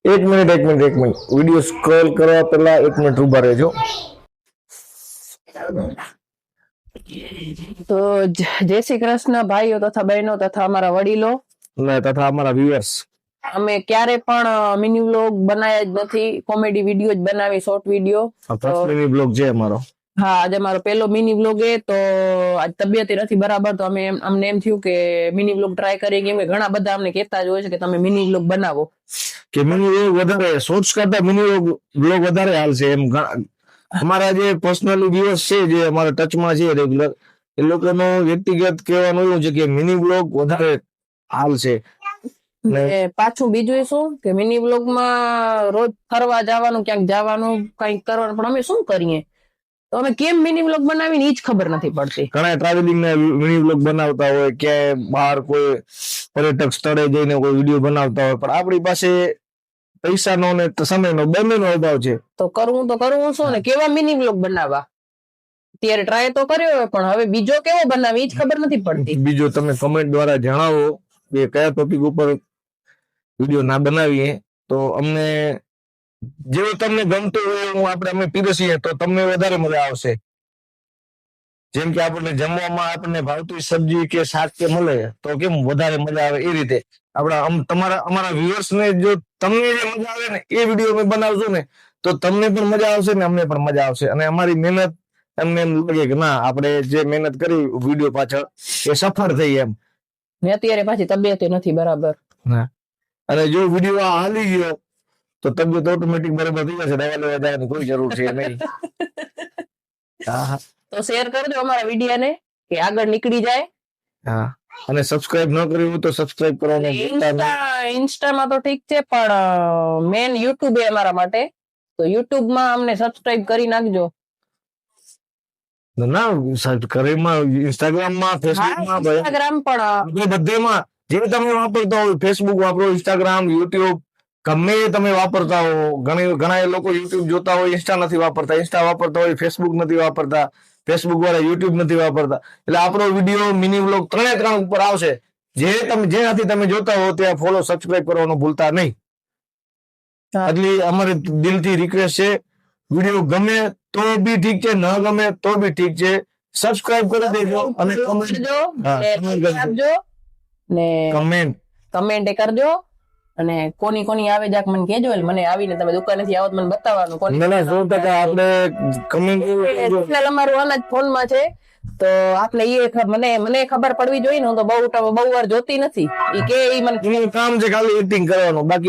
એક minute video scroll કરવા પહેલા 1 મિનિટ ઉભા રહેજો. તો જય શ્રી કૃષ્ણ ભાઈઓ તથા બહેનો તથા અમારા વડીલો ને તથા અમારા વ્યુઅર્સ. અમે ક્યારે પણ મિની વ્લોગ બનાવ્યા જ નથી. કોમેડી વિડીયો જ બનાવી, short video. First mini blog છે અમારો. હા, આજે અમારો પહેલો મિની વ્લોગ એ. તો આજ તબિયત નથી બરાબર, તો અમને એમ થયું કે મિની વ્લોગ ટ્રાય કરીએ, કેમ કે ઘણા બધા અમને કહેતા જ હોય છે કે તમે મિની વ્લોગ બનાવો. કે મિની વ્લોગ વધારે શોર્ટ્સ કરતા મિની વ્લોગ વધારે હાલશે એમ. અમારા જે પર્સનલી વ્યુઅર્સ છે, જે અમારા ટચમાં છે રેગ્યુલર, એ લોકોનું વ્યક્તિગત કહેવાનું એવું છે કે મિની વ્લોગ વધારે હાલશે. પાછું બીજું શું કે મિની વ્લોગ માં રોજ ફરવા જવાનું, ક્યાંક જવાનું, કઈક કરવાનું, પણ અમે શું કરીએ? તો અમે કેમ મિની વ્લોગ બનાવીને એ જ ખબર નથી પડતી. ઘણા ટ્રાવેલિંગ ના મિની વ્લોગ બનાવતા હોય, ક્યાંય બહાર કોઈ પર્યટક સ્થળે જઈને કોઈ વિડીયો બનાવતા હોય, પણ આપણી પાસે પૈસાનો ને સમયનો બંનેનો અભાવ છે. તો કરવું શું ને કેવા મિની વ્લોગ બનાવવા? અત્યારે ટ્રાય તો કર્યો હોય, પણ હવે બીજો કેવો બનાવી એ જ ખબર નથી પડતી. બીજો તમે કમેન્ટ દ્વારા જણાવો કે કયા ટોપિક ઉપર વિડીયો ના બનાવીએ, તો અમને જેવું તમને ગમતું હોય એવું અમે પીરસીએ તો તમને વધારે મજા આવશે. જેમ કે આપણને જમવામાં આપણને ભાવતી સબ્જી કે શાક કે મળે તો કેમ વધારે મજા આવે, એ રીતે અમારા વ્યુઅર્સ ને જો તમને જે મજા આવે ને એ વિડીયો અમે બનાવશું ને, તો તમને પણ મજા આવશે ને અમને પણ મજા આવશે. અને અમારી મહેનત એમને એમ લાગે કે ના, આપણે જે મહેનત કરી વિડીયો પાછળ એ સફળ થઈ એમ. ને અત્યારે પાછી તબિયત નથી બરાબર. અને જો વિડીયો હાલી ગયો તો તબિયત ઓટોમેટિક બરાબર થઈ જશે. દવા લેવા જવાની કોઈ જરૂર છે નહીં. તો શેર કરજો અમારા વિડીયો ને કે આગળ નીકળી જાય. હા, અને સબસ્ક્રાઇબ ન કર્યું હોય તો સબસ્ક્રાઇબ કરવાનું ભૂલતા નહીં. ઇન્સ્ટામાં તો ઠીક છે, પણ મેન યુટ્યુબ એ અમારા માટે. તો યુટ્યુબ માં અમને સબસ્ક્રાઇબ કરી નાખજો. ના, ઇન્સ્ટાગ્રામમાં, ફેસબુકમાં, ઇન્સ્ટાગ્રામ પણ બધેમાં જે તમે વાપરતા હોય, ફેસબુક વાપરો, ઇન્સ્ટાગ્રામ, યુટ્યુબ, ગમે તમે વાપરતા હો. ઘણા લોકો યુટ્યુબ જોતા હોય, ઇન્સ્ટા નથી વાપરતા, ઇન્સ્ટા વાપરતા હોય, ફેસબુક નથી વાપરતા, ફેસબુક વાળા યુટ્યુબ નથી વાપરતા. એટલે આપણો વિડીયો મિની વ્લોગ 3 ઉપર આવશે. જેનાથી તમે જોતા હો ત્યાં ફોલો, સબસ્ક્રાઇબ કરવાનું ભૂલતા નહીં. એટલે અમારી દિલથી રિક્વેસ્ટ છે, વિડીયો ગમે તો બી ઠીક છે, ન ગમે તો બી ઠીક છે, સબસ્ક્રાઇબ કરી દેજો અને કમેન્ટ કરજો. અને કોની આવે જાક મને કહેજો. મને આવીને તમે દુકાનેથી આવો મને બતાવવાનું. આપણે કમેન્ટ અમારું અનાજ ફોનમાં છે, તો આપણે મને ખબર પડવી જોઈએ ને. હું તો બહુ વાર જોતી નથી. એ કે મને કામ છે ખાલી એક્ટિંગ કરવાનું, બાકી